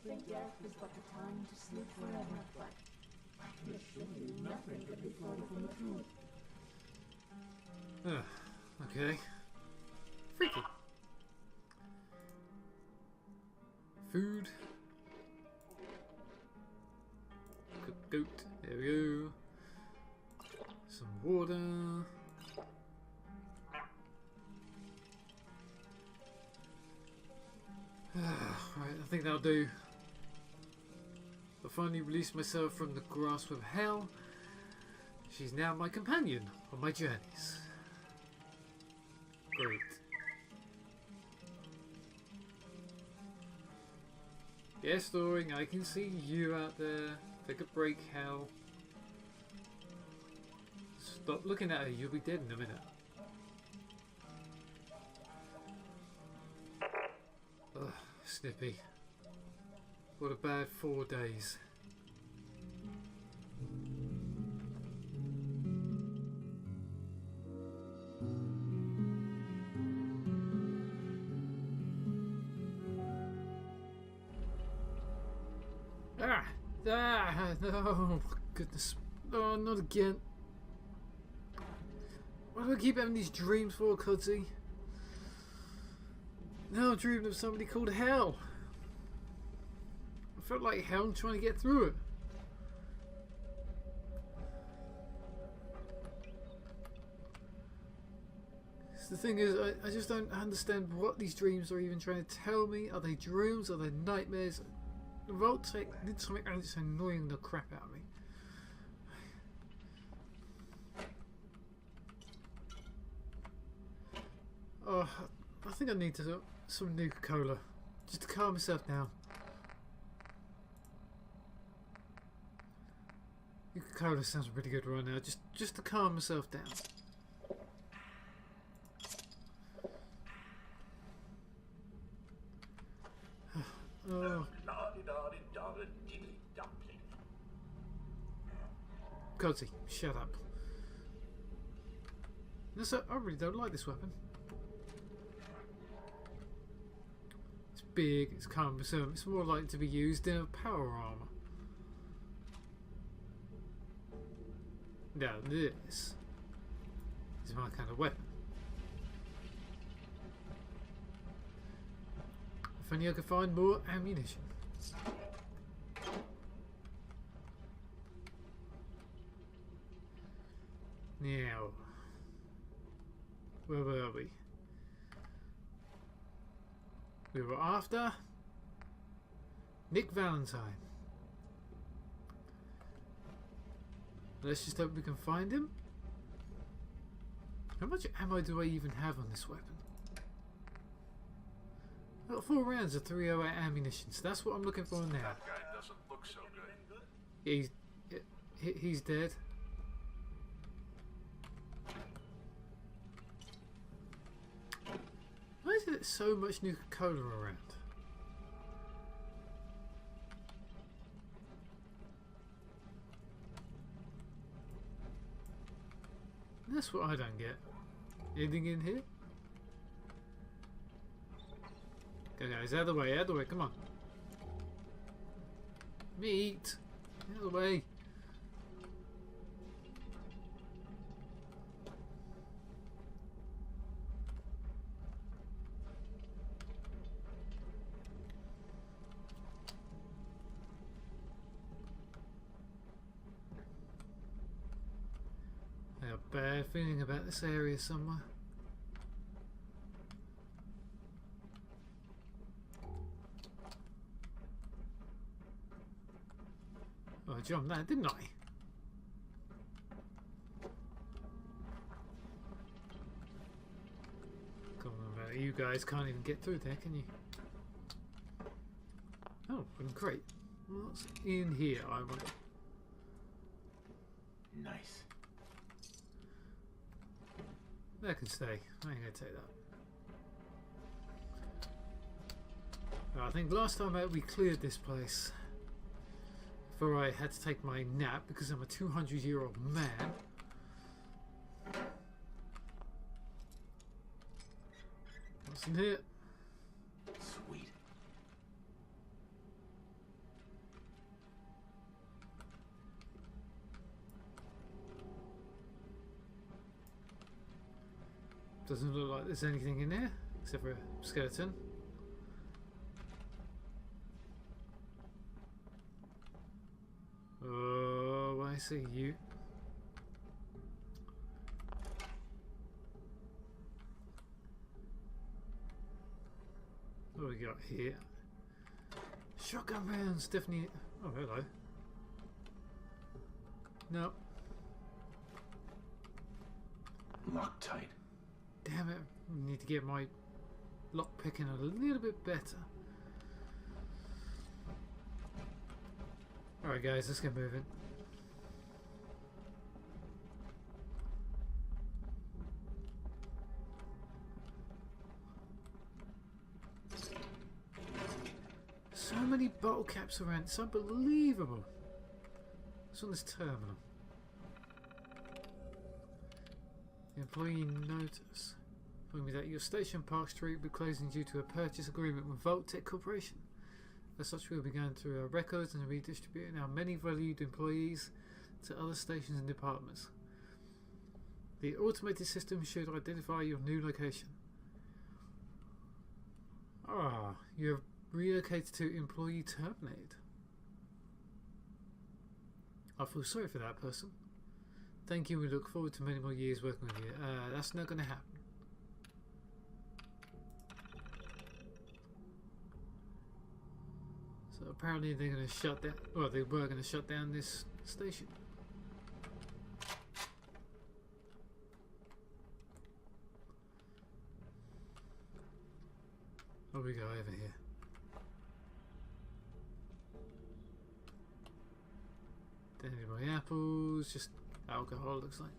think death is but the time to sleep forever, but surely nothing could be further from the truth. Okay. Freaky. Food. Cooked goat. There we go. Some water. Right, I think that'll do. I finally released myself from the grasp of hell. She's now my companion on my journeys. Great. Yes, Thoring, I can see you out there. Take a break, hell. Stop looking at her, you'll be dead in a minute. Ugh, Snippy. What a bad 4 days. No, goodness. Oh, not again. Why do I keep having these dreams for, Cudsy? Now I'm dreaming of somebody called Hell. I felt like hell trying to get through it. The thing is, I just don't understand what these dreams are even trying to tell me. Are they dreams? Are they nightmares? Voltec did something and it's annoying the crap out of me. Oh, I think I need to some Nuka-Cola just to calm myself down. Nuka-Cola sounds pretty good right now, just to calm myself down. Oh. Godsy, shut up. I really don't like this weapon. It's big, it's cumbersome, it's more likely to be used in a power armor. Now this is my kind of weapon. If only I could find more ammunition. Now, where were we? We were after Nick Valentine. Let's just hope we can find him. How much ammo do I even have on this weapon? I've got 4 rounds of 308 ammunition, so that's what I'm looking for now. That guy doesn't look so good. He's dead. Why is there so much Nuka-Cola around? That's what I don't get. Anything in here? Go guys, out of the way, come on. Meat! Out of the way. I have a bad feeling about this area somewhere. Oh, I jumped that, didn't I? Come on, you guys can't even get through there, can you? Oh, great. What's in here, I wonder? Nice. That can stay. I ain't gonna take that. I think last time out we cleared this place before I had to take my nap because I'm a 200-year-old man. What's in here? Sweet. Doesn't look like there's anything in there except for a skeleton. Oh, I see you. What do we got here? Shotgun rounds, definitely. Oh, hello. No. Loctite. Damn it. I need to get my lock picking a little bit better. Alright guys, let's get moving. So many bottle caps around, it's unbelievable. It's on this terminal. Employee notice. Informing me that your station Park Street will be closing due to a purchase agreement with Vault-Tec Corporation. As such, we will be going through our records and redistributing our many valued employees to other stations and departments. The automated system should identify your new location. Ah, you have relocated to employee terminated. I feel sorry for that person. Thank you, we look forward to many more years working with you. That's not going to happen. So apparently they're going to shut down, well, they were going to shut down this station. What do we go over here? Don't need my apples, just alcohol looks like.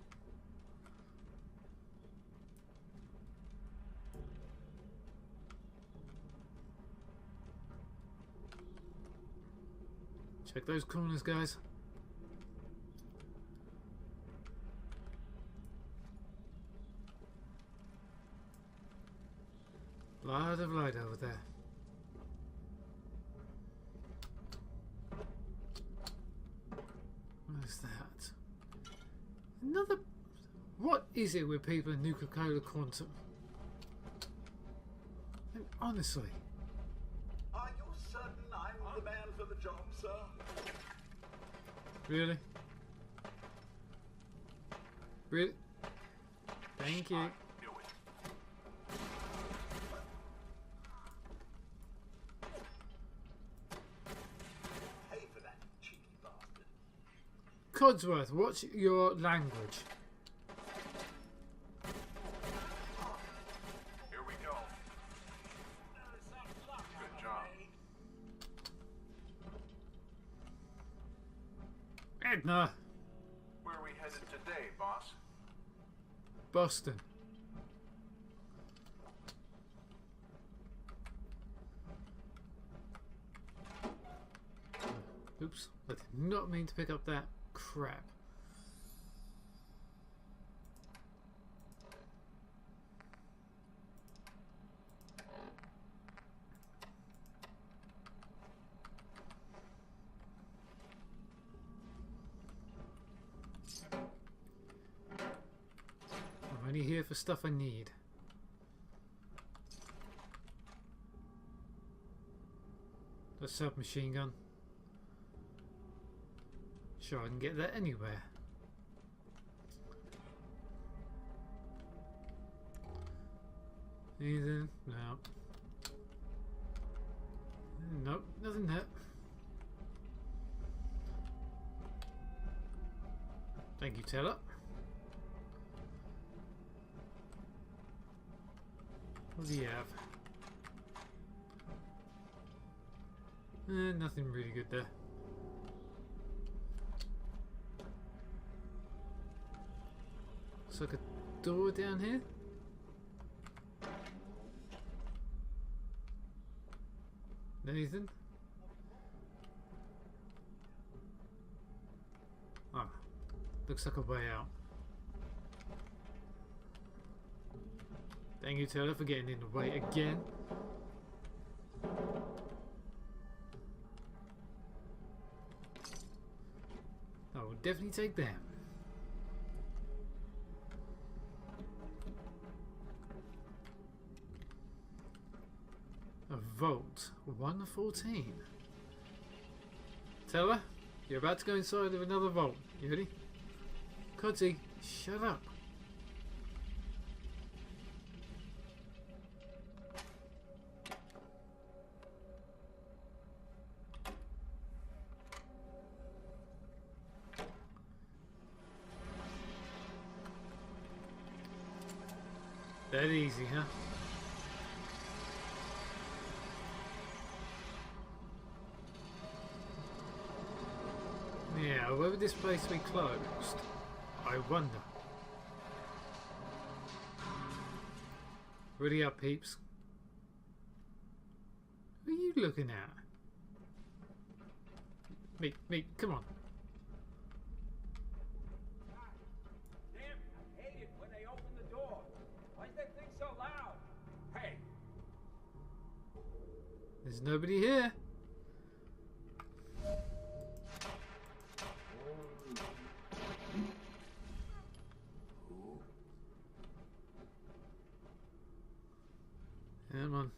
Check those corners, guys. Lot of light over there. What is that? Another... What is it with people in Nuka-Cola Quantum? And honestly... Are you certain I'm the man for the job, sir? Really? Really? Thank you. I knew it. Pay for that, cheeky bastard. Codsworth, what's your language? Here we go. Good job. Edna! Where are we headed today, boss? Boston. Oops, I did not mean to pick up that crap. I'm only here for stuff I need. A submachine gun. Sure, I can get that anywhere. Anything? No. Nope, nothing there. Thank you, Taylor. What do you have? Nothing really good there. Looks like a door down here. Anything? Ah, looks like a way out. Thank you, Taylor, for getting in the way again. I will definitely take them. Vault 114. Teller, you're about to go inside of another vault. You ready? Codzy, shut up. That easy, huh? Yeah, whether this place will be closed, I wonder. Ready up, peeps. Who are you looking at? Me, come on. Damn, I hate it when they open the door. Why's that thing so loud? Hey! There's nobody here. Come on.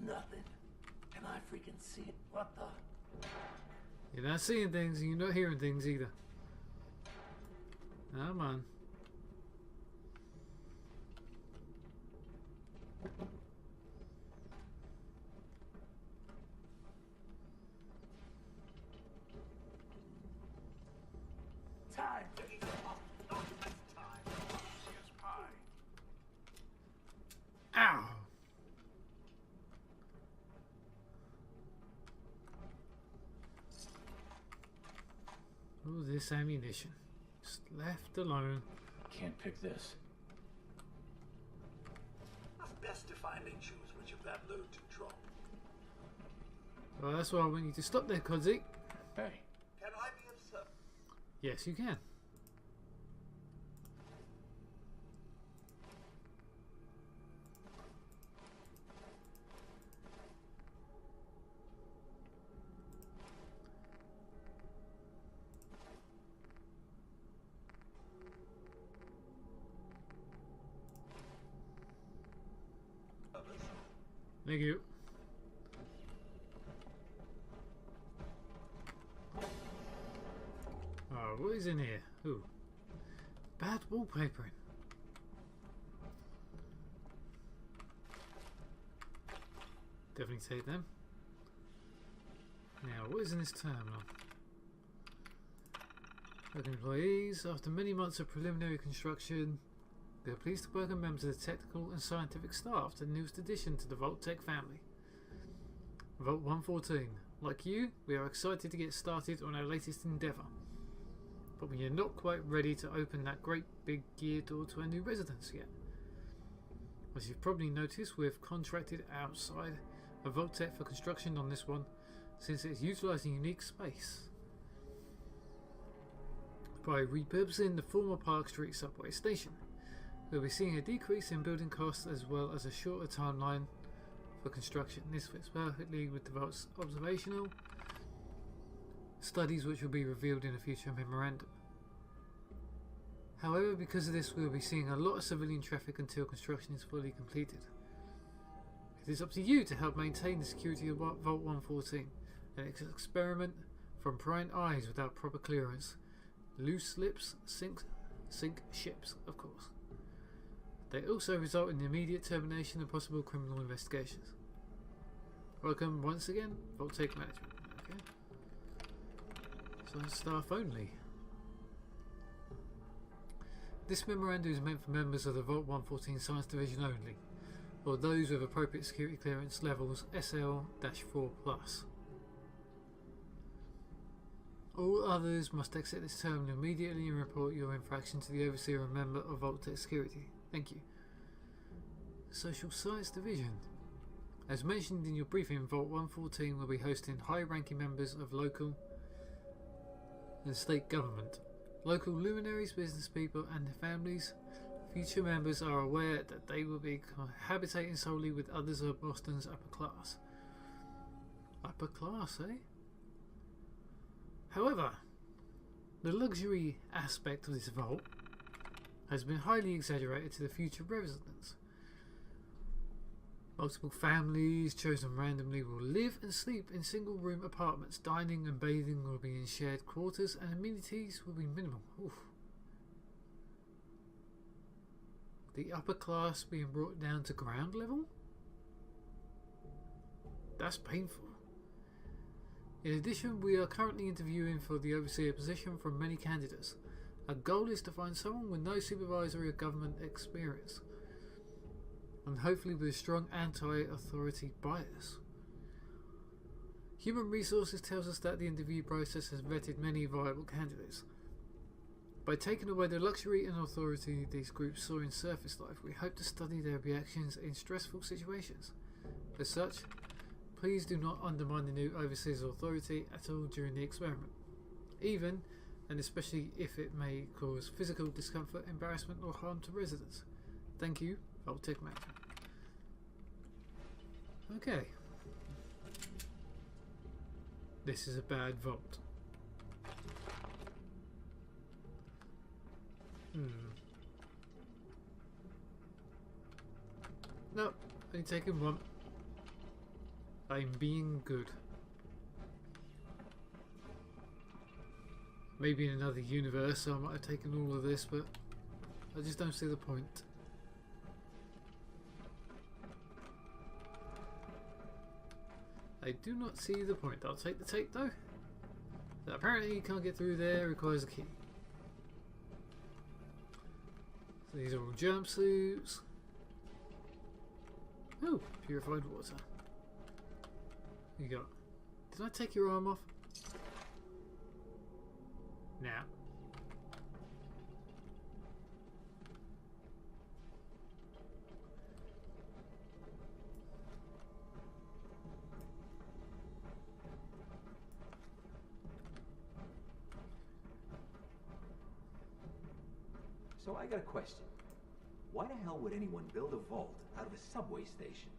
Nothing. Can I freaking see it? What the? You're not seeing things and you're not hearing things either. Come on. Time. Yes, pie. Ow! All this ammunition. Just left alone. Can't pick this. It's best if I may choose which of that load to drop. Well, that's why I want you to stop there, Codzy. Hey. Can I be of service? Yes, you can. Thank you. Oh, what is in here? Ooh. Bad wallpapering. Definitely take them. Now, what is in this terminal? Local employees, after many months of preliminary construction, we are pleased to welcome members of the technical and scientific staff to the newest addition to the Vault-Tec family. Vault 114. Like you, we are excited to get started on our latest endeavour. But we are not quite ready to open that great big gear door to our new residence yet. As you've probably noticed, we've contracted outside of Vault-Tec for construction on this one, since it is utilising unique space. By repurposing the former Park Street subway station, we'll be seeing a decrease in building costs as well as a shorter timeline for construction. This fits perfectly with the Vault's observational studies, which will be revealed in a future memorandum. However, because of this, we'll be seeing a lot of civilian traffic until construction is fully completed. It is up to you to help maintain the security of Vault 114, an experiment from prying eyes without proper clearance. Loose lips sink ships, of course. They also result in the immediate termination of possible criminal investigations. Welcome once again, Vault-Tec Management. Okay. So staff only. This memorandum is meant for members of the Vault 114 Science Division only, or those with appropriate security clearance levels SL-4+. All others must exit this terminal immediately and report your infraction to the overseer and member of Vault-Tec Security. Thank you. Social Science Division. As mentioned in your briefing, Vault 114 will be hosting high-ranking members of local and state government, local luminaries, business people and their families. Future members are aware that they will be cohabitating solely with others of Boston's upper class. Upper class, eh? However, the luxury aspect of this vault has been highly exaggerated to the future residents. Multiple families chosen randomly will live and sleep in single-room apartments. Dining and bathing will be in shared quarters, and amenities will be minimal. Oof. The upper class being brought down to ground level? That's painful. In addition, we are currently interviewing for the overseer position from many candidates. Our goal is to find someone with no supervisory or government experience, and hopefully with a strong anti-authority bias. Human Resources tells us that the interview process has vetted many viable candidates. By taking away the luxury and authority these groups saw in surface life, we hope to study their reactions in stressful situations. As such, please do not undermine the new overseer's authority at all during the experiment, even and especially if it may cause physical discomfort, embarrassment or harm to residents. Thank you, Vault-Tec Manager. Okay. This is a bad vault. Nope, only taking one. I'm being good. Maybe in another universe I might have taken all of this, but I just don't see the point. I do not see the point. I'll take the tape though. So apparently you can't get through there, requires a key. So these are all jumpsuits. Oh, purified water. You got. Did I take your arm off? Nah. So I got a question. Why the hell would anyone build a vault out of a subway station?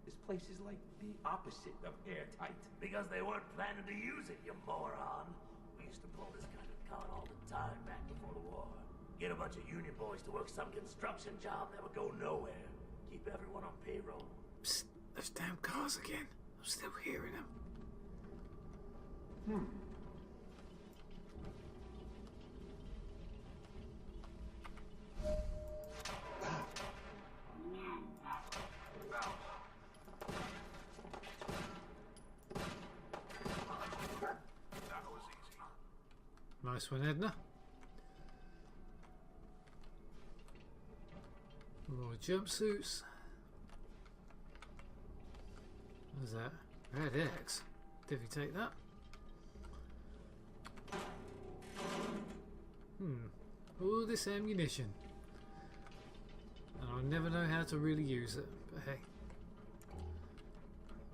This place is like the opposite of airtight. Because they weren't planning to use it, you moron. We used to pull this kind of con all the time back before the war. Get a bunch of union boys to work some construction job that would go nowhere. Keep everyone on payroll. Psst, those damn cars again. I'm still hearing them. Nice one, Edna. More jumpsuits. What is that? Red X. Did we take that? All this ammunition. And I'll never know how to really use it. But hey.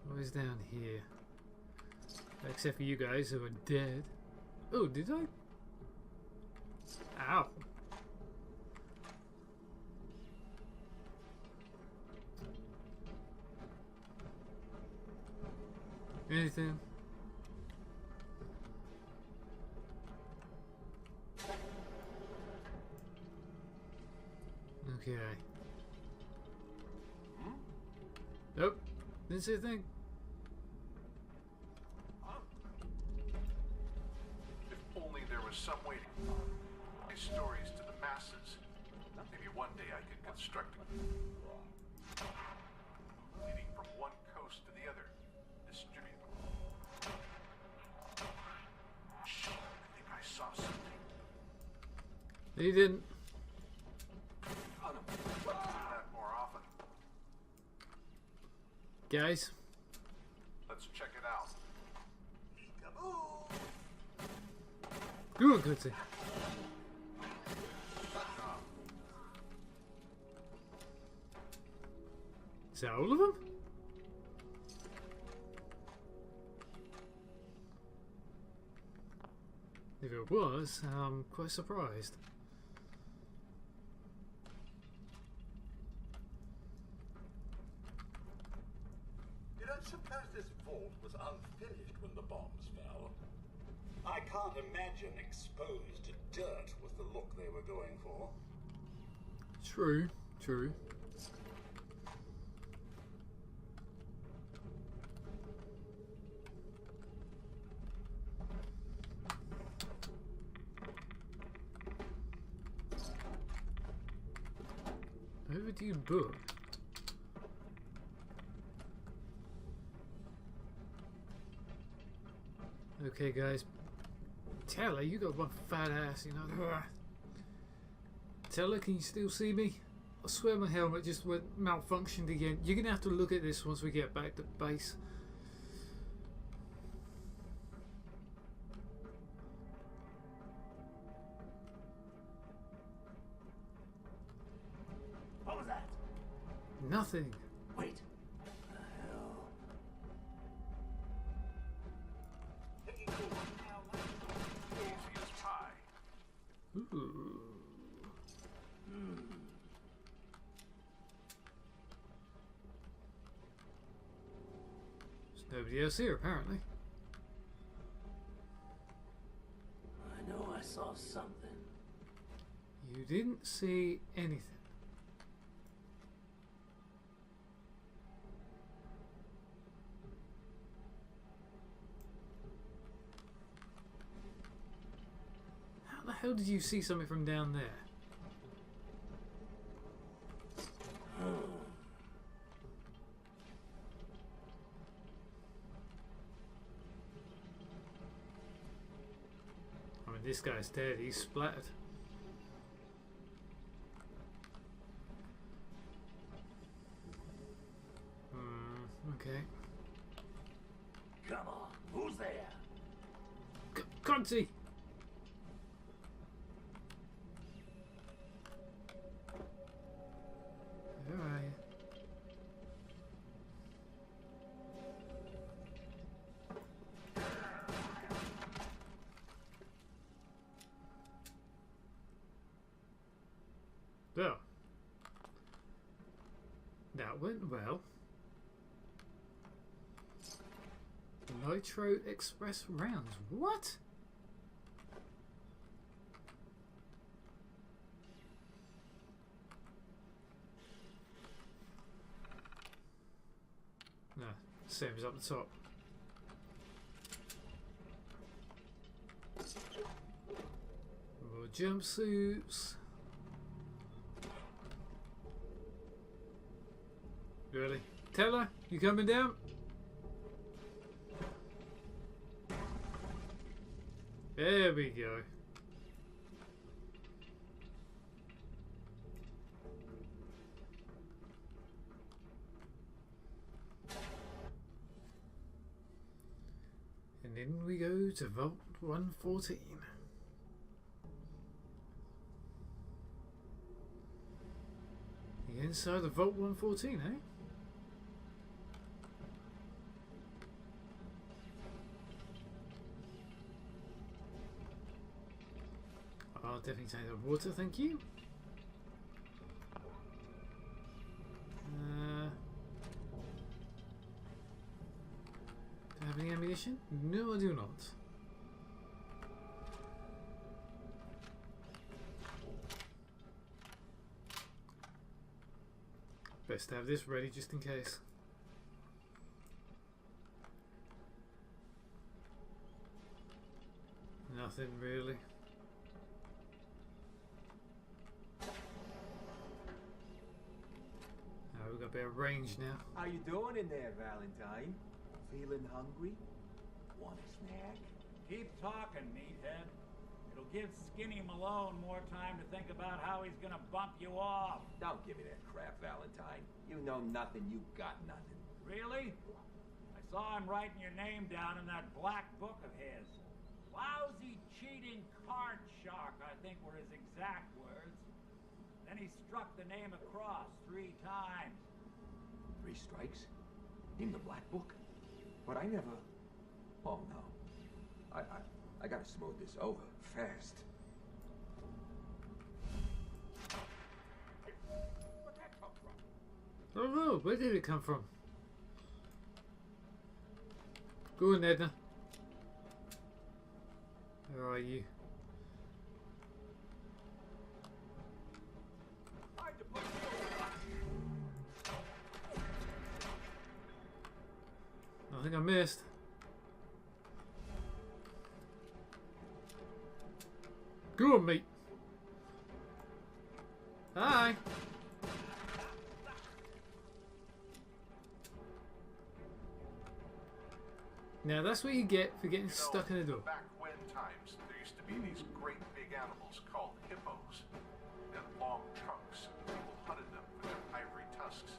What is down here? Except for you guys who are dead. Oh, did I? Ow. Anything? Okay. Nope. Didn't see a thing. If only there was some way to these stories to the masses. Maybe one day I could construct a leading from one coast to the other. Distribute them. Shh, I think I saw something. He didn't. Do that more often. Guys. Let's check it out. Good, good thing. Is that all of them? If it was, I'm quite surprised. You don't suppose this vault was unfinished when the bombs fell? I can't imagine exposed to dirt was the look they were going for. True, true. Overdue book. Okay, guys. Teller, you got one fat ass, you know. Teller, can you still see me? I swear my helmet just went malfunctioned again. You're gonna have to look at this once we get back to base. What was that? Nothing. Wait. What the hell? Easy as pie. Ooh. There's nobody else here, apparently. I know I saw something. You didn't see anything. How the hell did you see something from down there? I mean, this guy's dead. He's splattered. Okay. Come on, who's there? Conti! Where are you? Well, that went well. Nitro Express rounds. What? No, same as up the top. More jumpsuits. Really? Teller, you coming down? There we go. And then we go to Vault 114. The inside of Vault 114, eh? I'll definitely take the water, thank you. Do I have any ammunition? No, I do not. Best to have this ready just in case. Nothing really. We've got a bit of range now. How you doing in there, Valentine? Feeling hungry? Want a snack? Keep talking, meathead. It'll give Skinny Malone more time to think about how he's gonna bump you off. Don't give me that crap, Valentine. You know nothing, you got nothing. Really? I saw him writing your name down in that black book of his. Lousy, cheating card shark, I think were his exact words. Then he struck the name across 3 times. 3 strikes? In the black book? But I never... Oh, no. I gotta smooth this over fast. Where'd that come from? I don't know, where did it come from? Go on, Edna. Where are you? Hard to I think I missed. Go on, mate. Hi. Now that's what you get for getting stuck in the door. Back when times, there used to be these great big animals called hippos. They had long trunks. People hunted them for their ivory tusks.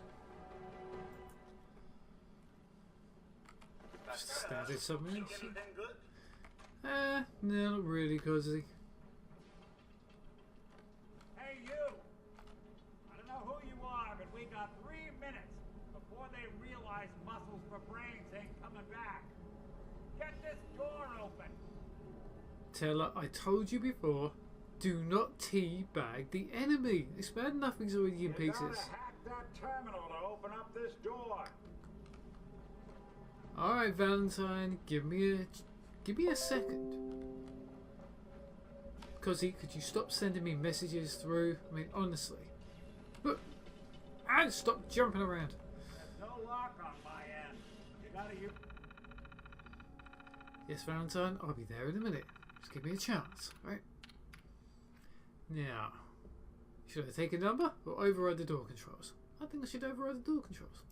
Standard submarine. Anything good? No, not really, Cozy. Hey, you! I don't know who you are, but we got 3 minutes before they realize muscles for brains ain't coming back. Get this door open! Tell her I told you before, do not teabag the enemy. It's bad enough he's already in You pieces. gotta hack that terminal to open up this door. Alright, Valentine, give me a second. Cosy, could you stop sending me messages through? I mean, honestly. Look, and stop jumping around. There's no lock on my end. You gotta use... Yes, Valentine, I'll be there in a minute. Just give me a chance, right? Now, should I take a number or override the door controls? I think I should override the door controls.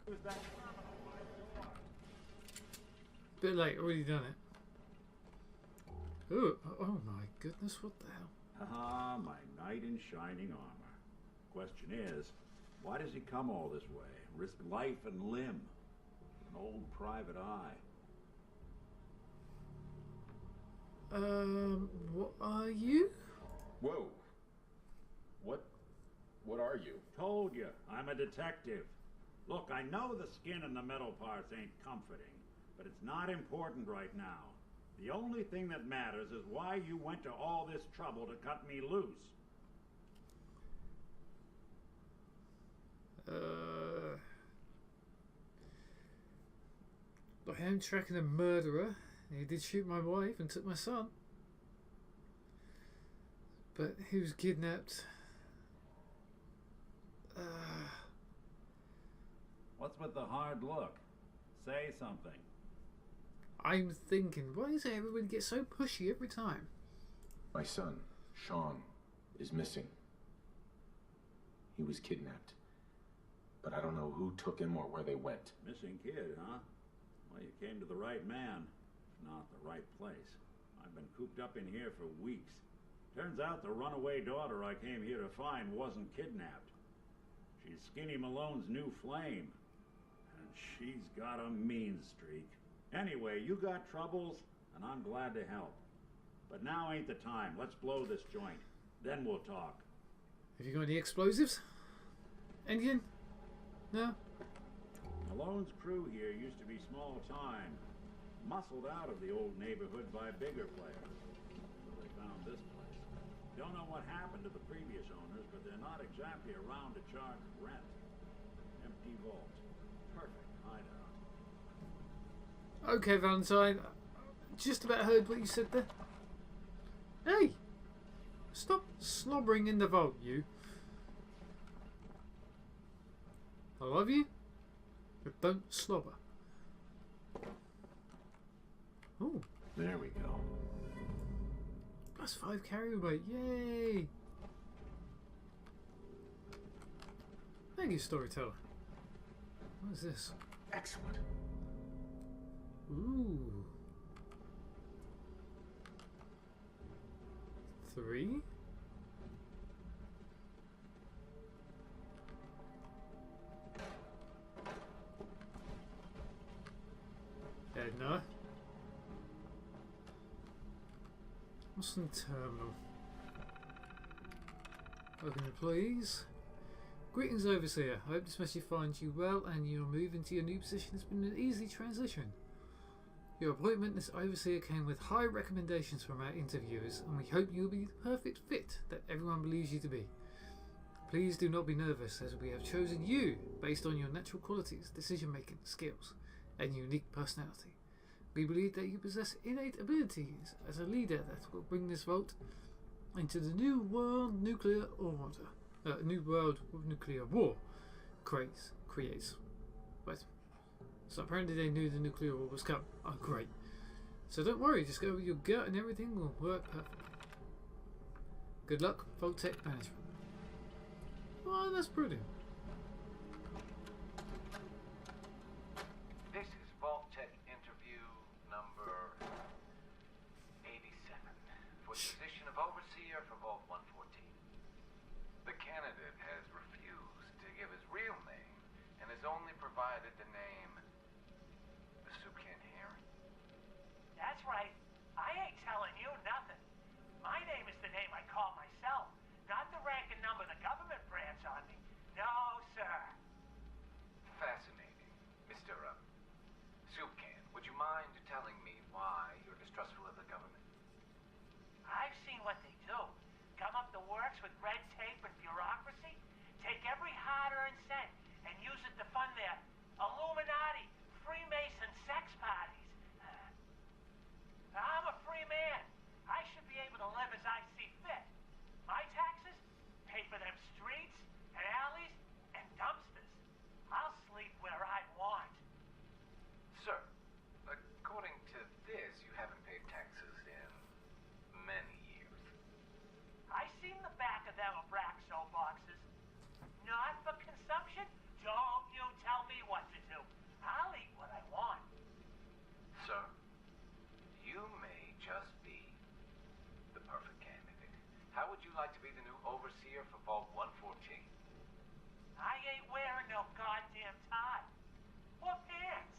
Use that terminal by the door. Bit late, already done it. Ooh, oh my goodness, what the hell? Ah, my knight in shining armor. Question is, why does he come all this way? Risk life and limb? An old private eye. What are you? Whoa. What are you? Told you, I'm a detective. Look, I know the skin and the metal parts ain't comforting, but it's not important right now. The only thing that matters is why you went to all this trouble to cut me loose. I am tracking a murderer. He did shoot my wife and took my son. But he was kidnapped. What's with the hard look? Say something. I'm thinking, why does everyone get so pushy every time? My son, Sean, is missing. He was kidnapped. But I don't know who took him or where they went. Missing kid, huh? Well, you came to the right man, if not the right place. I've been cooped up in here for weeks. Turns out the runaway daughter I came here to find wasn't kidnapped. She's Skinny Malone's new flame. And she's got a mean streak. Anyway, you got troubles, and I'm glad to help. But now ain't the time. Let's blow this joint. Then we'll talk. Have you got any explosives? Anything? No? Malone's crew here used to be small time. Muscled out of the old neighborhood by bigger players. So they found this place. Don't know what happened to the previous owners, but they're not exactly around to charge rent. Empty vault. Perfect hideout. Okay, Valentine. Just about heard what you said there. Hey! Stop slobbering in the vault, you. I love you, but don't slobber. Oh. There we go. +5 carry weight, yay! Thank you, storyteller. What is this? Excellent. Ooh. 3. Edna. What's in the terminal? Welcome, employees. Greetings, Overseer. I hope this message finds you well and your move into your new position has been an easy transition. Your appointment as Overseer came with high recommendations from our interviewers, and we hope you'll be the perfect fit that everyone believes you to be. Please do not be nervous, as we have chosen you based on your natural qualities, decision-making skills, and unique personality. We believe that you possess innate abilities as a leader that will bring this vault into the new world nuclear order. New world nuclear war creates. But so apparently they knew the nuclear war was coming. Oh, great. So don't worry, just go with your gut and everything will work perfectly. Good luck, Vault-Tec management. Oh, that's brilliant. This is Vault-Tec interview number 87 for the position of overseer for Vault 114. The candidate has refused to give his real name and has only provided the name the Soup Can Herring. That's right. I ain't telling you nothing. My name is the name I call myself, not the rank and number the government branch on me. No, sir. Fascinating. Mr. Soup Can, would you mind telling me why you're distrustful of the government? I've seen what they do. Come up the works with red tape and bureaucracy, take every hard-earned cent and use it to fund their Illuminati, Freemason sex parties. I'm a free man. I should be able to live as I see fit. My taxes pay for them streets and alleys and dumpsters. I'll sleep where I want. Sir, according to this, you haven't paid taxes in many years. I seen the back of them Abraxo boxes. Not for consumption. Don't you tell me what to do. I'll eat what I want. Sir, you may just be the perfect candidate. How would you like to be the new overseer for Vault 114? I ain't wearing no goddamn tie. Or pants.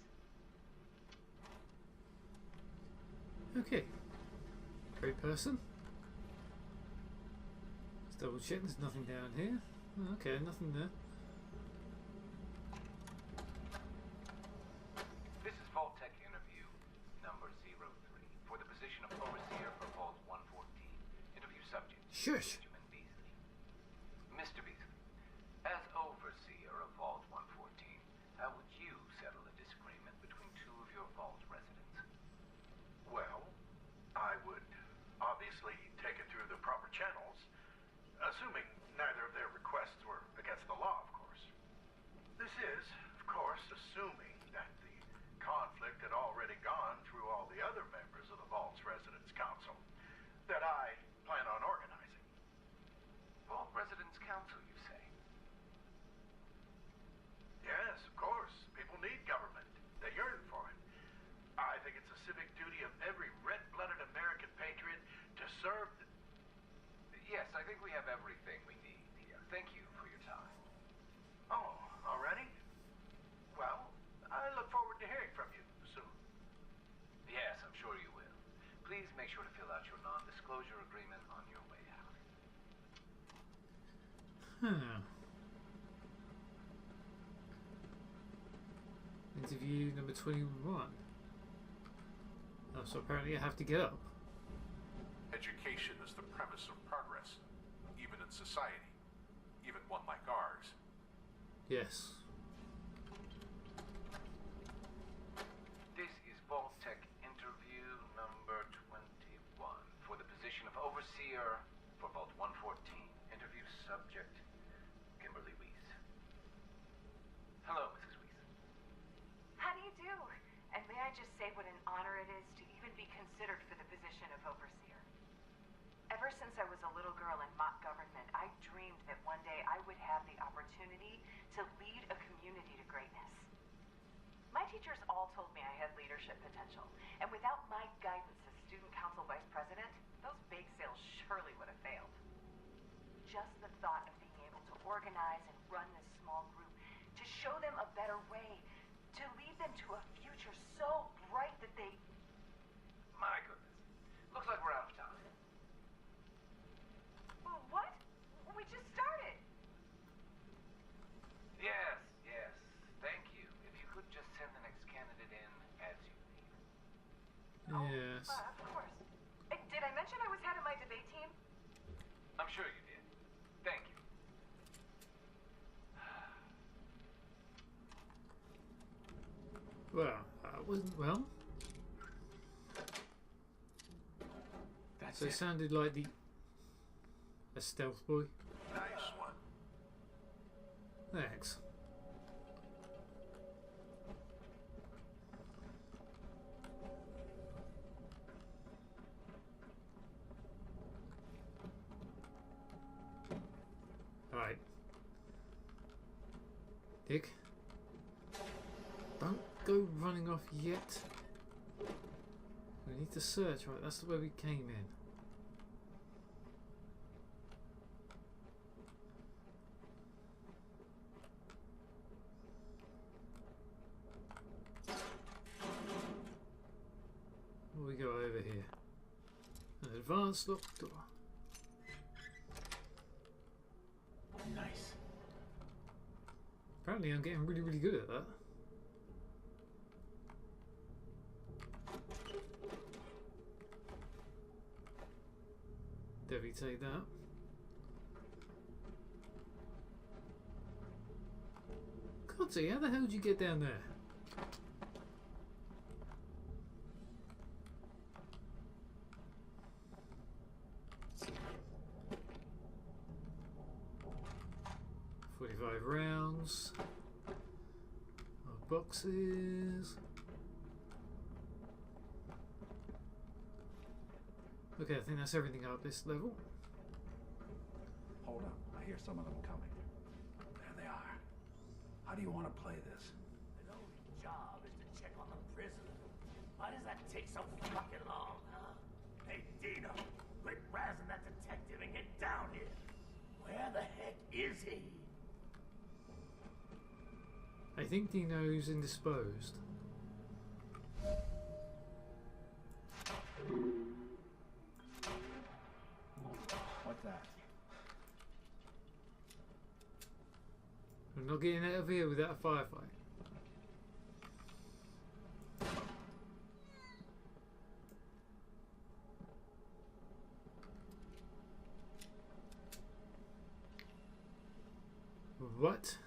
Okay. Great person. Let's double check there's nothing down here. Okay, nothing there. This is Vault-Tec interview number 03 for the position of overseer for Vault 114. Interview subject. Shush. Benjamin Beasley. Mr. Beasley, as overseer of Vault 114, how would you settle a disagreement between two of your Vault residents? Well, I would obviously take it through the proper channels, assuming neither of their requests were against the law, of course. This is, of course, assuming that the conflict had already gone through all the other members of the Vault's Residence Council that I plan on organizing. Vault Residents Council, you say? Yes, of course. People need government. They yearn for it. I think it's a civic duty of every red-blooded American patriot to serve the... Yes, I think we have everything we need here. Thank you for your time. Oh, already? Well, I look forward to hearing from you soon. Yes, I'm sure you will. Please make sure to fill out your non-disclosure agreement on your way out. Interview number 21. Oh, so apparently I have to get up. Education is the premise of progress, even in society, even one like ours. Yes. This is Vault-Tec interview number 21 for the position of overseer for Vault 114. Interview subject, Kimberly Weiss. Hello, Mrs. Weiss. How do you do? And may I just say what an honor it is to even be considered for the position of overseer. Ever since I was a little girl in mock government, I dreamed that one day I would have the opportunity to lead a community to greatness. My teachers all told me I had leadership potential, and without my guidance as student council vice president, those bake sales surely would have failed. Just the thought of being able to organize and run this small group, to show them a better way, to lead them to a future so bright that they... My goodness. Looks like we're out of time. What? We just started. Yes, yes. Thank you. If you could just send the next candidate in as you leave. Yes. Of course. Did I mention I was head of my debate team? I'm sure you did. Thank you. Well, wasn't well. That's So it it. sounded like a stealth boy. Nice one. Thanks. Dick. Don't go running off yet. We need to search, right? That's where we came in. We go over here. An advanced locked door. Nice. Apparently I'm getting really, really good at that. Debbie, take that. Godsey, how the hell did you get down there? Rounds, our boxes. Okay, I think that's everything up this level. Hold up, I hear some of them coming. There they are. How do you want to play this? His only job is to check on the prisoner. Why does that take so fucking long, huh? Hey, Dino, quit razzing that detective and get down here. Where the heck is he? I think Dino's indisposed. What's that? I'm not getting out of here without a firefight. What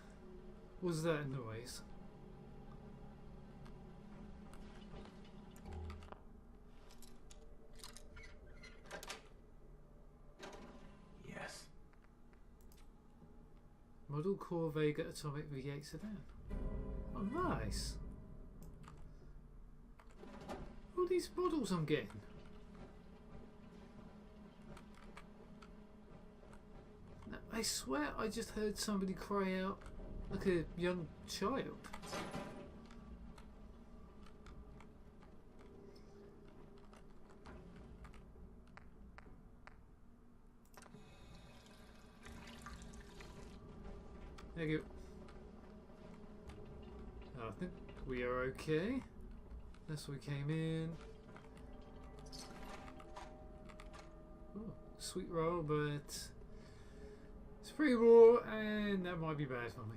was that noise? Yes. Model Core Vega Atomic V8 Sedan. Oh, nice. All these models I'm getting. I swear I just heard somebody cry out like a young child. Thank you. I think we are okay. That's where we came in. Ooh, sweet roll, but it's pretty raw, and that might be bad for me.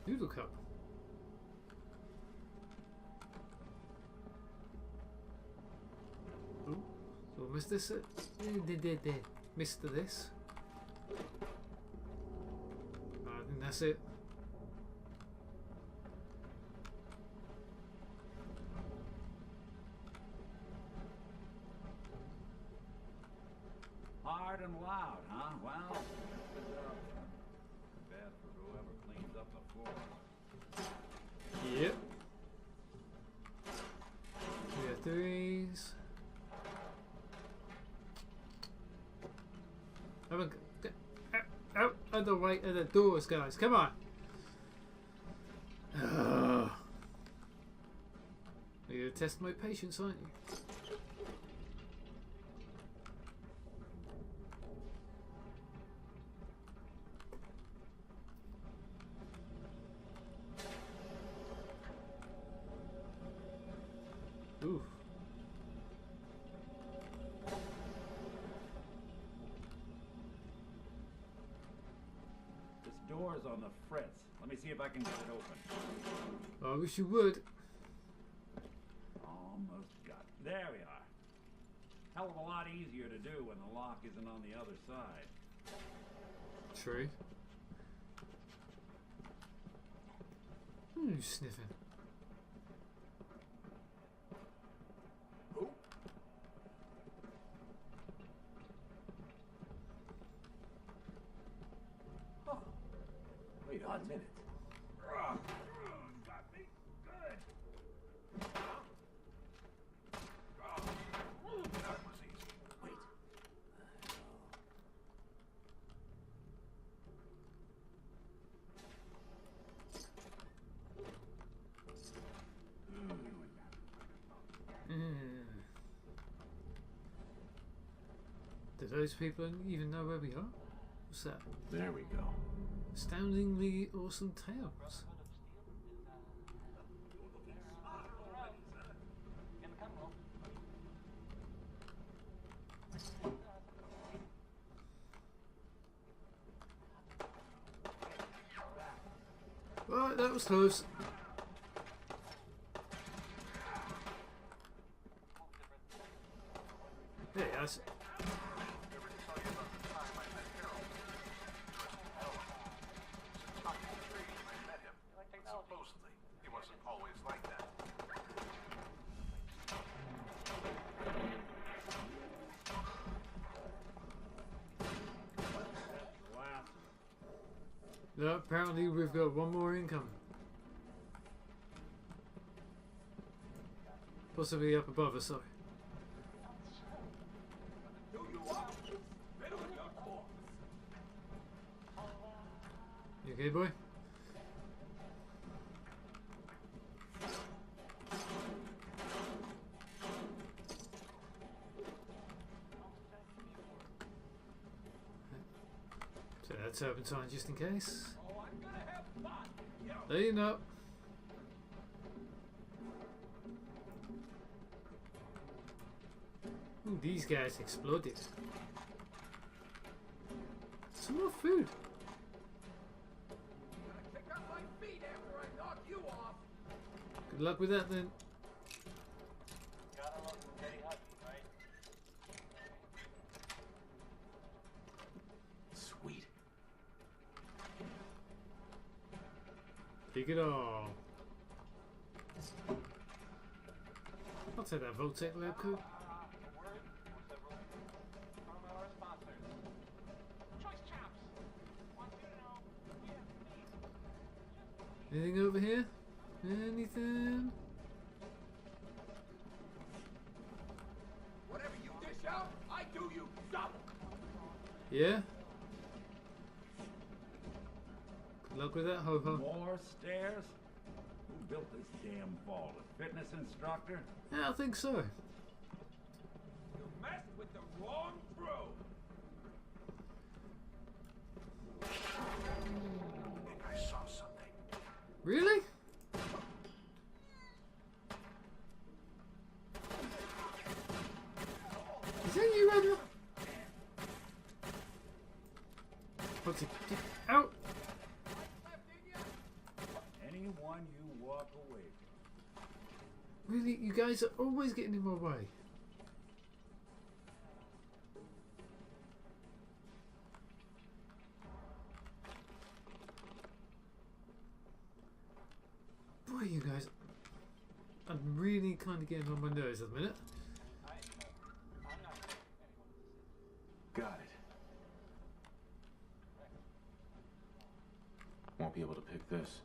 Noodle cup. Ooh, so missed this. Missed this. I think that's it. Hard and loud, huh? Well, good job. Bad for whoever cleans up the floor. Yep. We have threes. Out of the way of the doors, guys. Come on. You're gonna test my patience, aren't you? Ooh. This door's on the fritz. Let me see if I can get it open. I wish you would. Almost got it. There we are. Hell of a lot easier to do when the lock isn't on the other side. True. Who's sniffing? Who? Oh. Wait a minute. Got me good. those people even know where we are? What's that? There we go. Astoundingly awesome tales. Right, that was close. Hey, that's... Ever tell you about the time I met Harold? He was a talking tree when I met him. Supposedly, he wasn't always like that. No, apparently we've got one more incoming. Possibly up above us, sorry. You okay, boy? So that's turpentine just in case. There you know. Ooh, these guys exploded. Some more food. Good luck with that then. Sweet. Take it all. I'll take that Voltec lab coat. Anything over here? Anything? Whatever you dish out, I do you double. Yeah? Good luck with that, Ho-Ho. More stairs? Who built this damn vault? A fitness instructor? Yeah, I think so. You messed with the wrong crew. I think I saw something. Really? Is that you, Edna? What's it? Get out! Anyone you walk away from. Really? You guys are always getting in my way. Boy, you guys. I'm really kind of getting on my nerves at the minute. Got it. Won't be able to pick this.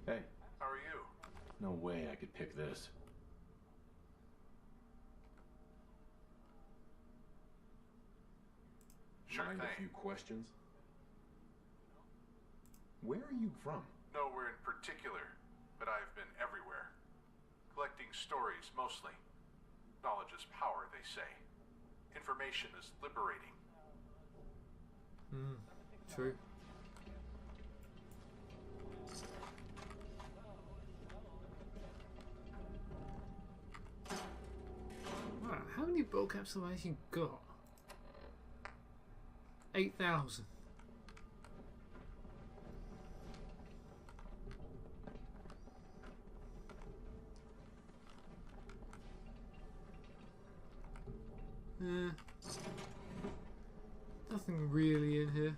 Hey, How are you? no way I could pick this. Sure Mind thing. a few questions? Where are you from? Nowhere in particular, but I've been everywhere. Collecting stories, mostly. Knowledge is power, they say. Information is liberating. True. Wow, how many bolt caps have I actually got? 8,000. Nothing really in here.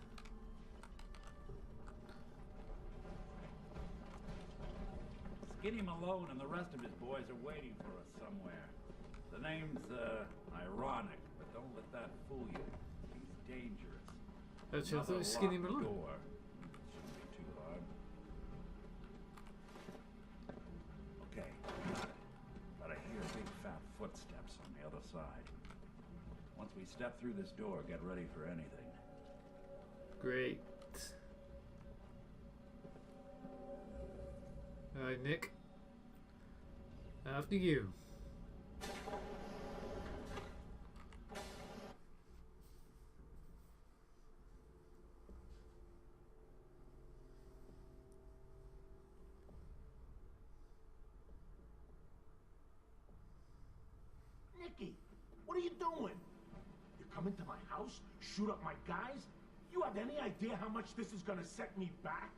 Skinny Malone and the rest of his boys are waiting for us somewhere. The name's, ironic, but don't let that fool you. He's dangerous. Actually, I thought it was Another Skinny locked Malone. door. Shouldn't be too hard. Okay, got it. But I hear big fat footsteps on the other side. Once we step through this door, get ready for anything. Great. Alright, Nick. After you. What are you doing? You come into my house, shoot up my guys? You have any idea how much this is gonna set me back?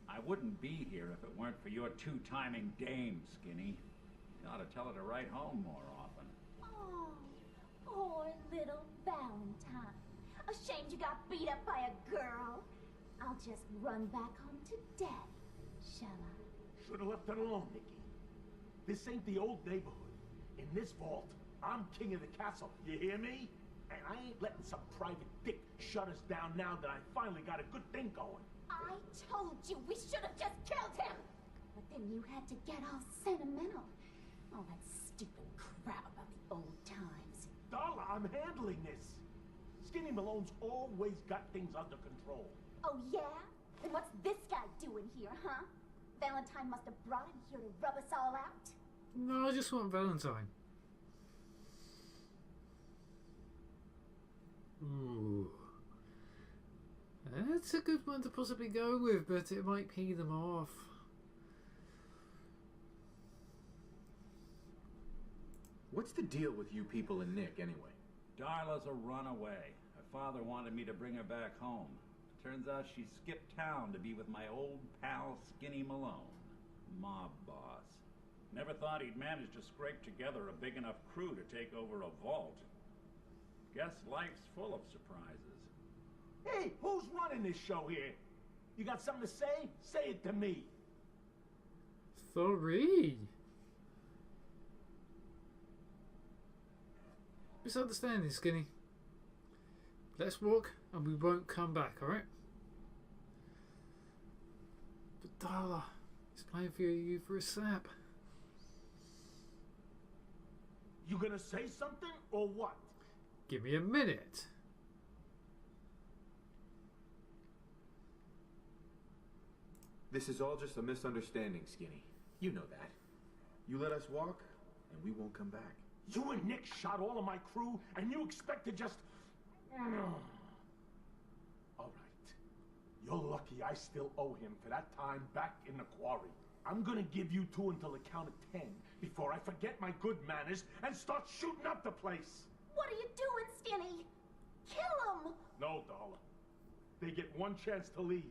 I wouldn't be here if it weren't for your two-timing dame, Skinny. You ought to tell her to write home more often. Oh, poor little Valentine. Ashamed you got beat up by a girl. I'll just run back home to Daddy, shall I? Should've left it alone, Nicky. This ain't the old neighborhood. In this vault, I'm king of the castle, you hear me? And I ain't letting some private dick shut us down now that I finally got a good thing going. I told you we should have just killed him! But then you had to get all sentimental. All that stupid crap about the old times. Darla, I'm handling this. Skinny Malone's always got things under control. Oh yeah? Then what's this guy doing here, huh? Valentine must have brought him here to rub us all out. No, I just want Valentine. Ooh. That's a good one to possibly go with, but it might pee them off. What's the deal with you people and Nick, anyway? Darla's a runaway. Her father wanted me to bring her back home. Turns out she skipped town to be with my old pal Skinny Malone, mob boss. Never thought he'd manage to scrape together a big enough crew to take over a vault. Guess life's full of surprises. Hey, who's running this show here? You got something to say? Say it to me. Sorry. Misunderstanding, Skinny. Let's walk and we won't come back, alright? But Darla is playing for you for a sap. You gonna say something or what? Give me a minute. This is all just a misunderstanding, Skinny. You know that. You let us walk, and we won't come back. You and Nick shot all of my crew, and you expect to just... All right. You're lucky I still owe him for that time back in the quarry. I'm gonna give you two until the count of 10 before I forget my good manners and start shooting up the place. What are you doing, Skinny? Kill him! No, Darla. They get one chance to leave.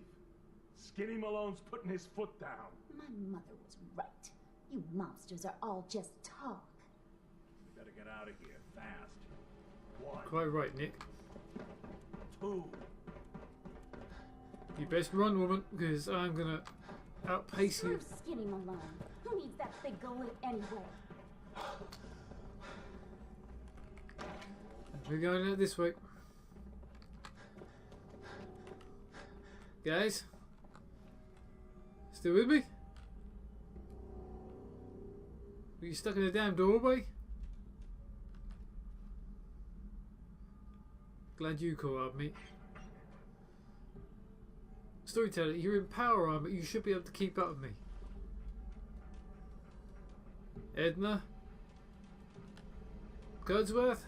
Skinny Malone's putting his foot down. My mother was right. You mobsters are all just talk. We better get out of here, fast. One, Quite right, Nick. two. You best run, woman, because I'm gonna outpace you. Screw Skinny Malone. Who needs that big galoot anyway? We're going out this way. Guys? Still with me? Were you stuck in a damn doorway? Glad you caught up, mate. Storyteller, you're in power armor, you should be able to keep up with me. Edna? Codsworth?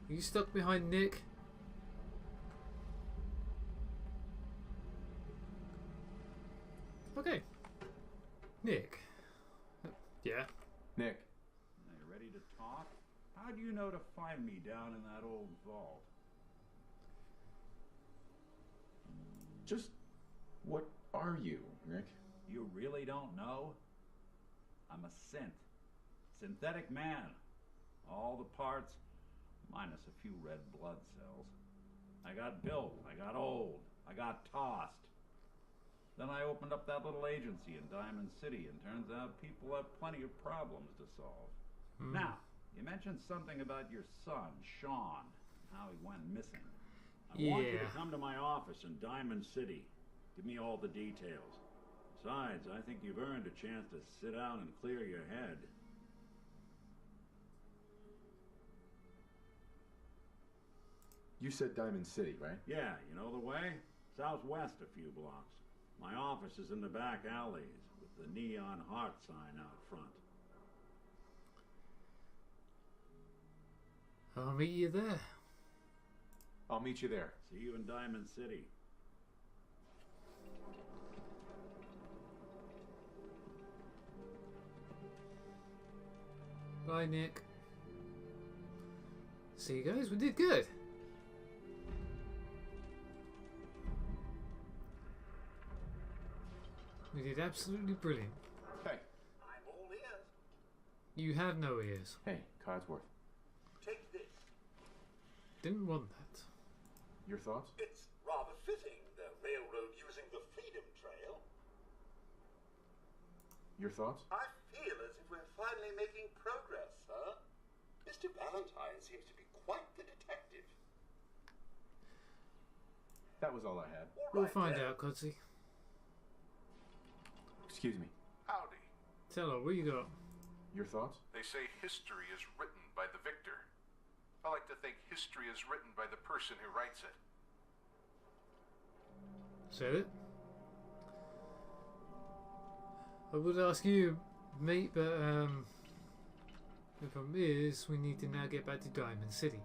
Are you stuck behind Nick? Okay. Nick. Yeah. Nick. Are you ready to talk? How do you know to find me down in that old vault? Just what are you, Nick? You really don't know? I'm a synth. Synthetic man. All the parts, minus a few red blood cells. I got built, I got old, I got tossed. Then I opened up that little agency in Diamond City, and turns out people have plenty of problems to solve. Now, you mentioned something about your son, Sean, how he went missing. I want you to come to my office in Diamond City. Give me all the details. Besides, I think you've earned a chance to sit down and clear your head. You said Diamond City, right? Yeah, you know the way? Southwest a few blocks. My office is in the back alleys with the neon heart sign out front. I'll meet you there. I'll meet you there. See you in Diamond City. Bye, Nick. See, guys, we did good. We did absolutely brilliant. Hey. I'm all ears. You have no ears. Hey, Codsworth. Take this. Didn't want that. Your thoughts? It's rather fitting, the railroad using the Freedom Trail. Your thoughts? I feel as if we're finally making progress, sir. Mr. Valentine seems to be quite the detective. That was all I had. We'll find out, Codsy. Excuse me. Howdy. Tell her, what you got? Your thoughts? They say history is written by the victor. I like to think history is written by the person who writes it. Said it. I would ask you, mate, but the problem is we need to now get back to Diamond City.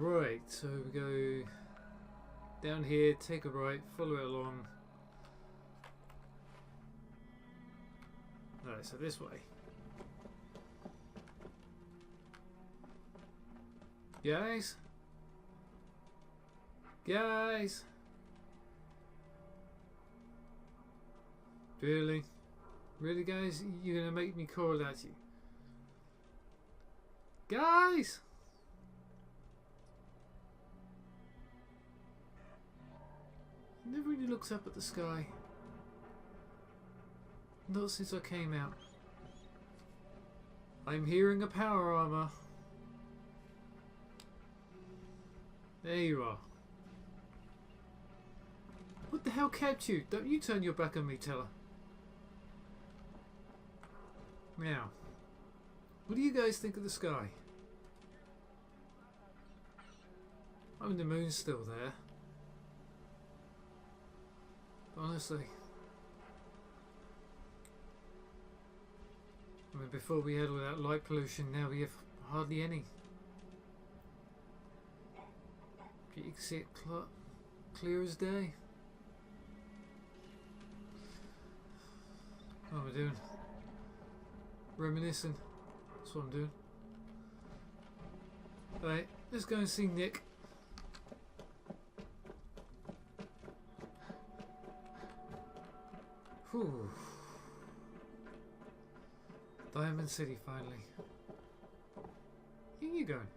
Right, so we go down here, take a right, follow it along. Alright, so this way. Guys? Guys? Really? Really, guys? You're gonna make me call at you? Guys? He never really looks up at the sky. Not since I came out. I'm hearing a power armor. There you are. What the hell kept you? Don't you turn your back on me, Teller. Now, what do you guys think of the sky? I mean, the moon's still there. Honestly. I mean, before we had all that light pollution, now we have hardly any. You can see it clear as day. What am I doing? Reminiscing. That's what I'm doing. Alright, let's go and see Nick. Whew. Diamond City, finally. Where are you going?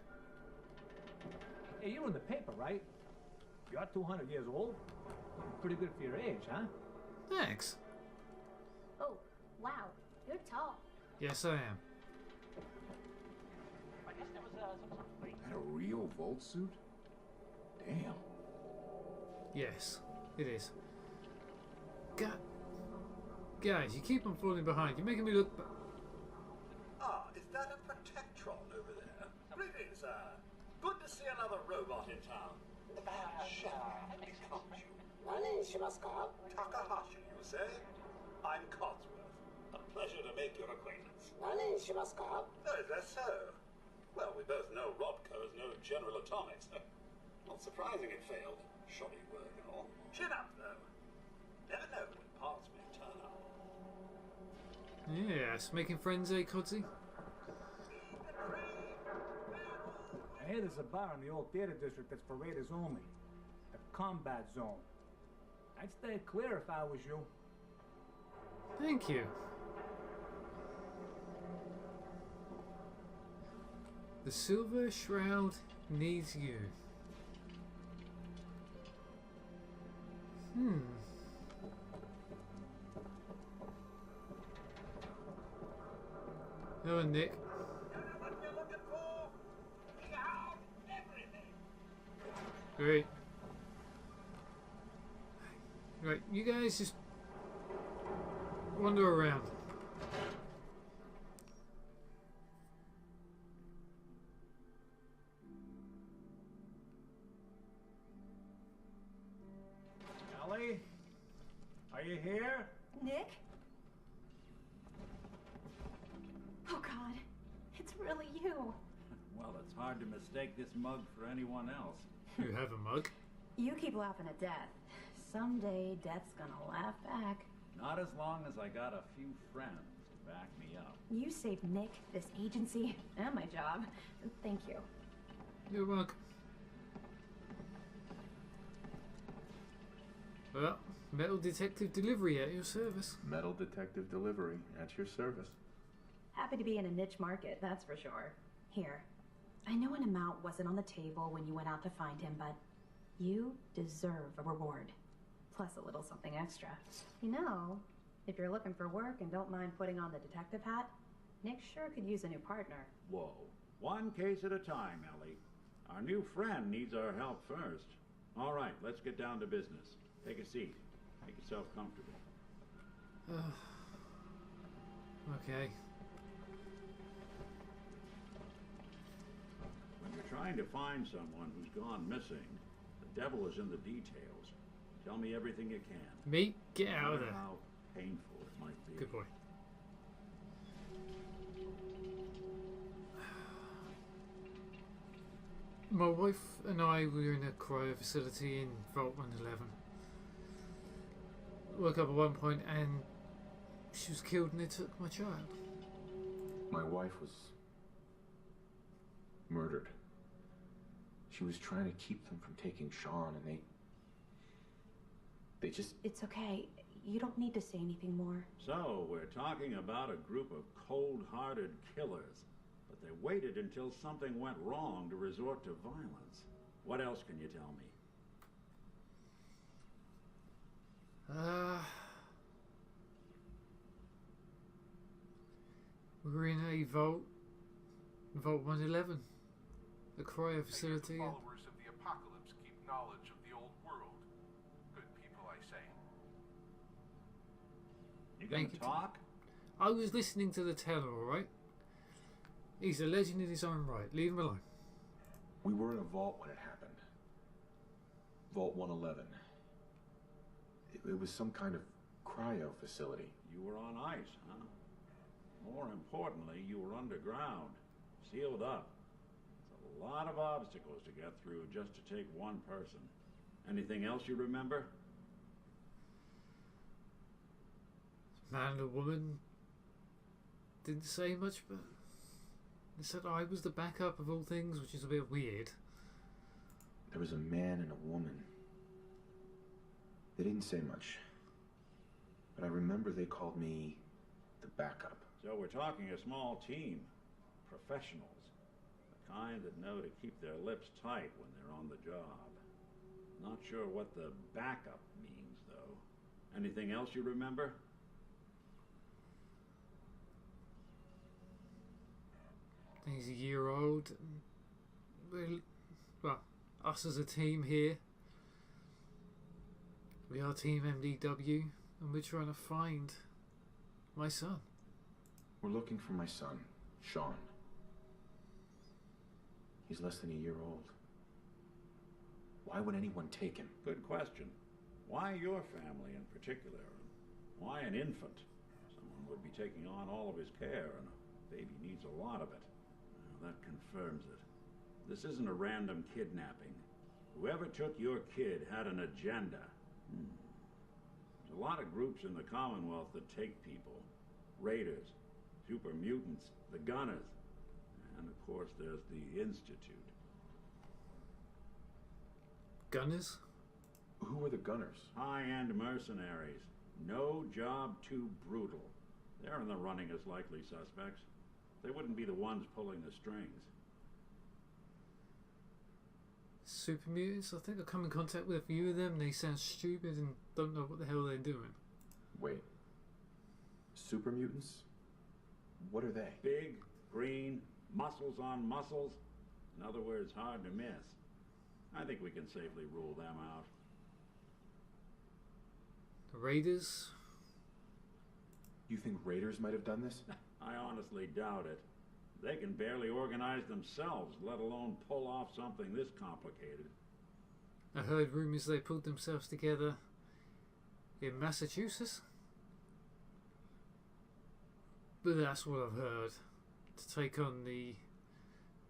Hey, you're in the paper, right? You're 200 years old. Pretty good for your age, huh? Thanks. Oh, wow. You're tall. Yes, I am. I guess there was some sort of That a real Volt suit? Damn. Yes, it is. God. Guys, you keep on falling behind. You're making me look... Ah, is that a Protectron over there? Greetings, sir. Good to see another robot in town. The bad chef becomes you. Takahashi, you say? I'm Codsworth. A pleasure to make your acquaintance. Oh, is that so? Well, we both know Robco has no General Atomics. Not surprising it failed. Shoddy work and all. Chin up, though. Never know when parts may turn up. Yes, making friends, eh, Codsy? I hear there's a bar in the old theater district that's for raiders only. The combat zone. I'd stay clear if I was you. Thank you. The Silver Shroud needs you. Oh, Nick. What you're looking for? We have everything. Great. Right, you guys just wander around. Ellie? Are you here? Nick? Oh, God. It's really you. Well, it's hard to mistake this mug for anyone else. You have a mug? You keep laughing at Death. someday Death's gonna laugh back. Not as long as I got a few friends to back me up. You saved Nick, this agency, and my job. Thank you. You're welcome. Well, metal detective delivery at your service. Metal detective delivery at your service. Happy to be in a niche market, that's for sure. Here, I know an amount wasn't on the table when you went out to find him, but you deserve a reward. Plus a little something extra. You know, if you're looking for work and don't mind putting on the detective hat, Nick sure could use a new partner. Whoa. One case at a time, Ellie. Our new friend needs our help first. All right, let's get down to business. Take a seat. Make yourself comfortable. Okay. When you're trying to find someone who's gone missing, the devil is in the details. Tell me everything you can. Me? Get out of No there. matter how painful it might be. Good boy. My wife and I were in a cryo facility in Vault 111. Woke up at one point and she was killed and they took my child. My wife was murdered. She was trying to keep them from taking Sean, and they just... It's okay. You don't need to say anything more. So, we're talking about a group of cold-hearted killers, but they waited until something went wrong to resort to violence. What else can you tell me? We're in a Vault 111. The cryo facility. Followers of the apocalypse keep knowledge of the old world. Good people, I say. You gonna Thank you. talk? I was listening to the teller, alright? He's a legend in his own right. Leave him alone. We were in a vault when it happened. Vault 111. It was some kind of cryo facility. You were on ice, huh? More importantly, you were underground, sealed up. It's a lot of obstacles to get through just to take one person. Anything else you remember? Man and a woman didn't say much, but they said I was the backup of all things, which is a bit weird. There was a man and a woman. They didn't say much. But I remember they called me the backup. So we're talking a small team. Professionals. The kind that know to keep their lips tight when they're on the job. Not sure what the backup means, though. Anything else you remember? I think he's a year old. Well, us as a team here. We are Team MDW, and we're trying to find my son. We're looking for my son, Sean. He's less than a year old. Why would anyone take him? Good question. Why your family in particular? Why an infant? Someone would be taking on all of his care, and a baby needs a lot of it. Well, that confirms it. This isn't a random kidnapping. Whoever took your kid had an agenda. There's a lot of groups in the Commonwealth that take people. Raiders, super mutants, the Gunners, and of course there's the Institute. Gunners? Who are the Gunners? High-end mercenaries. No job too brutal. They're in the running as likely suspects. They wouldn't be the ones pulling the strings. Super mutants? I think I've come in contact with a few of them. They sound stupid and don't know what the hell they're doing. Wait. Super mutants? What are they? Big, green, muscles on muscles. In other words, hard to miss. I think we can safely rule them out. The Raiders? You think Raiders might have done this? I honestly doubt it. They can barely organize themselves, let alone pull off something this complicated. I heard rumours they pulled themselves together in Massachusetts. But that's what I've heard. To take on the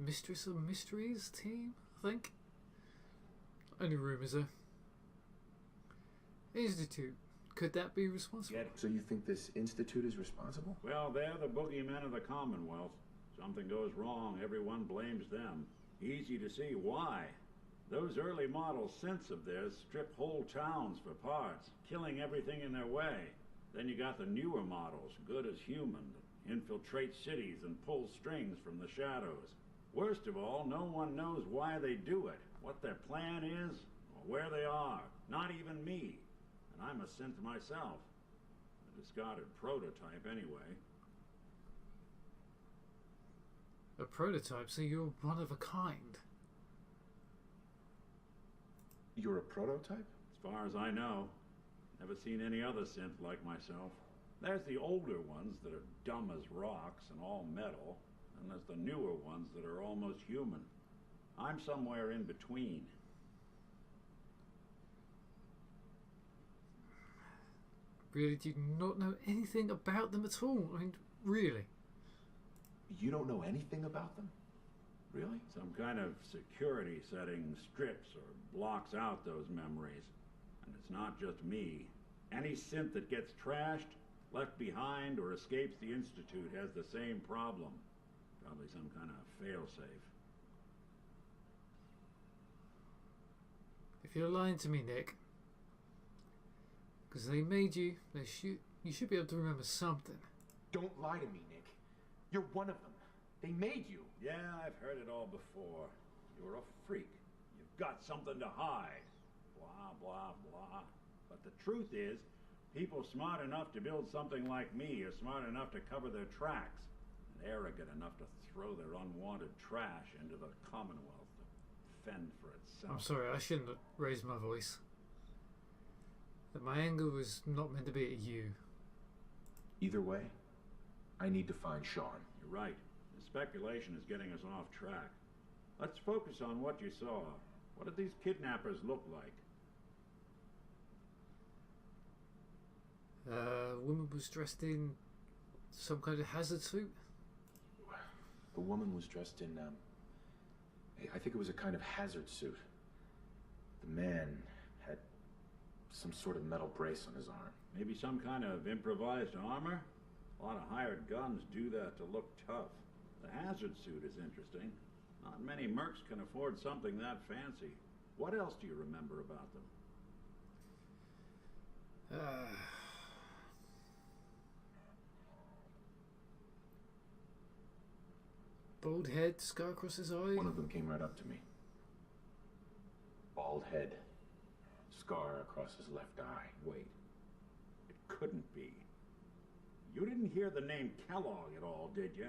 Mistress of Mysteries team, I think. Only rumours though. Institute. Could that be responsible? So you think this institute is responsible? Well, they're the boogeymen of the Commonwealth. Something goes wrong, everyone blames them. Easy to see why. Those early model synths of theirs strip whole towns for parts, killing everything in their way. Then you got the newer models, good as human, that infiltrate cities and pull strings from the shadows. Worst of all, no one knows why they do it, what their plan is, or where they are. Not even me. And I'm a synth myself. A discarded prototype anyway. A prototype, so you're one of a kind. You're a prototype? As far as I know. Never seen any other synth like myself. There's the older ones that are dumb as rocks and all metal, and there's the newer ones that are almost human. I'm somewhere in between. Really, do you not know anything about them at all? I mean, really? You don't know anything about them? Really? Some kind of security setting strips or blocks out those memories. And it's not just me. Any synth that gets trashed, left behind, or escapes the Institute has the same problem. Probably some kind of failsafe. If you're lying to me, Nick, because they made you, you should be able to remember something. Don't lie to me, Nick. You're one of them. They made you. Yeah, I've heard it all before. You're a freak. You've got something to hide. Blah, blah, blah. But the truth is, people smart enough to build something like me are smart enough to cover their tracks, and arrogant enough to throw their unwanted trash into the Commonwealth to fend for itself. I'm sorry, I shouldn't have raised my voice. But my anger was not meant to be at you. Either way, I need to find Sean. You're right. The speculation is getting us off track. Let's focus on what you saw. What did these kidnappers look like? A woman was dressed in some kind of hazard suit. The woman was dressed in, I think it was a kind of hazard suit. The man had some sort of metal brace on his arm. Maybe some kind of improvised armor? A lot of hired guns do that to look tough. The hazard suit is interesting. Not many mercs can afford something that fancy. What else do you remember about them? Bald head, scar across his eye. One of them came right up to me. Bald head, scar across his left eye. Wait. It couldn't be. You didn't hear the name Kellogg at all, did you?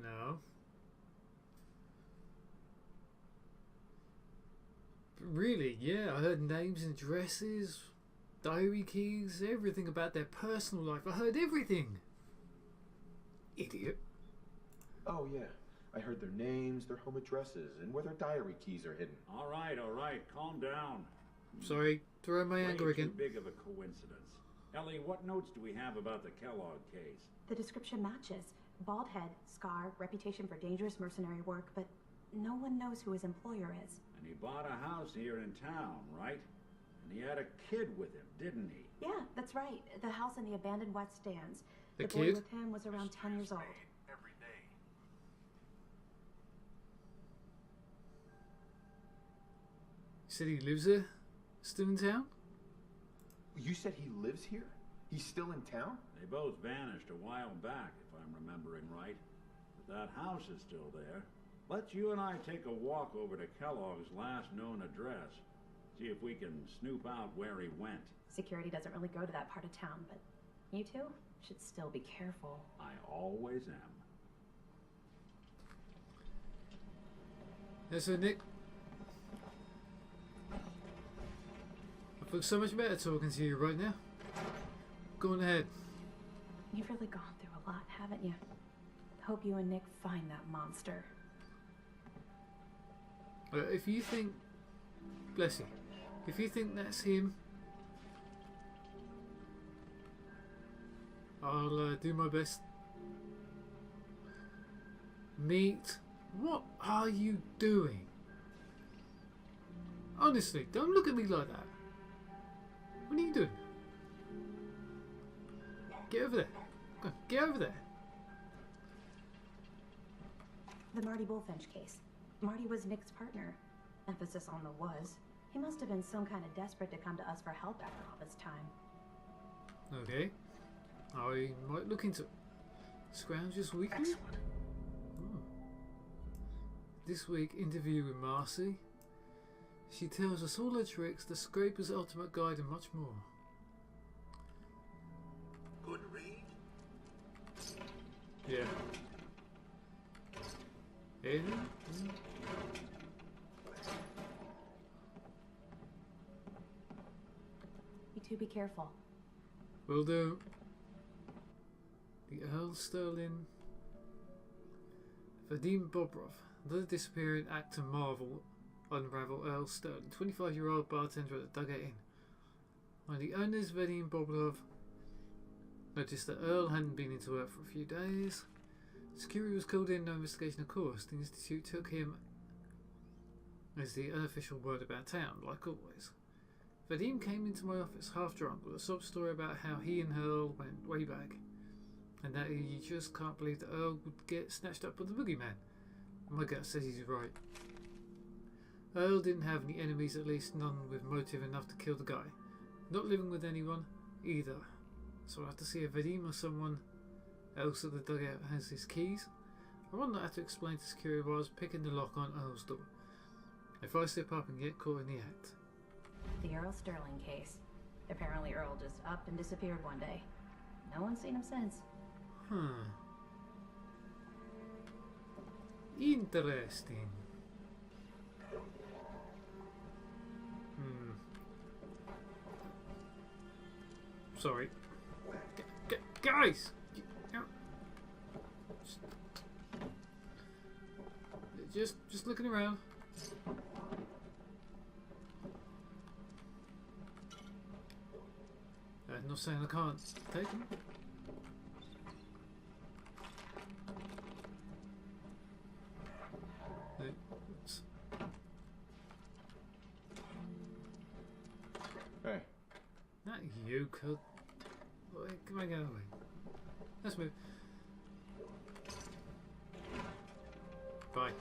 No. But really, yeah, I heard names and addresses, diary keys, everything about their personal life. I heard everything. Idiot. Oh, yeah. I heard their names, their home addresses, and where their diary keys are hidden. All right, calm down. Sorry, throw my anger again. Too big of a coincidence. Ellie, what notes do we have about the Kellogg case? The description matches. Bald head, scar, reputation for dangerous mercenary work, but no one knows who his employer is. And he bought a house here in town, right? And he had a kid with him, didn't he? Yeah, that's right. The house in the abandoned West Stands. The boy kid? with him was around 10 years old. Every day. You said he lives there? Still in town? You said he lives here? He's still in town? They both vanished a while back, if I'm remembering right. But that house is still there. Let's you and I take a walk over to Kellogg's last known address. See if we can snoop out where he went. Security doesn't really go to that part of town, but you two should still be careful. I always am. Yes, sir, Nick. I feel so much better talking to you right now. Go on ahead. You've really gone through a lot, haven't you? Hope you and Nick find that monster. If you think... Bless you. If you think that's him, I'll do my best. Meat, what are you doing? Honestly, don't look at me like that. What are you doing? Get over there. Go on, get over there. The Marty Bullfinch case. Marty was Nick's partner. Emphasis on the was. He must have been some kind of desperate to come to us for help after all this time. Okay. I might look into Scrounges Weekly. Excellent. Oh. This week, interview with Marcy. She tells us all her tricks, the Scraper's ultimate guide, and much more. Good read. Yeah. Anything? You two be careful. Will do. The Earl Sterling. Vadim Bobrov, the disappearing actor Marvel, unravel Earl Sterling, 25-year-old bartender at the Dugout Inn. When the owners, Vadim Bobrov, noticed that Earl hadn't been into work for a few days, security was called in, no investigation of course. The Institute took him as the unofficial word about town, like always. Vadim came into my office half drunk with a sob story about how he and Earl went way back, and that he just can't believe that Earl would get snatched up by the boogeyman. My gut says he's right. Earl didn't have any enemies, at least none with motive enough to kill the guy. Not living with anyone either. So I have to see if Vadim or someone else at the dugout has his keys. I wonder how to explain to security why I was picking the lock on Earl's door. If I slip up and get caught in the act. The Earl Sterling case. Apparently Earl just up and disappeared one day. No one's seen him since. Interesting. Sorry. Guys! Just looking around. Not saying I can't take them. Hey. Not you, could. Come on, get away. Let's move. Bye.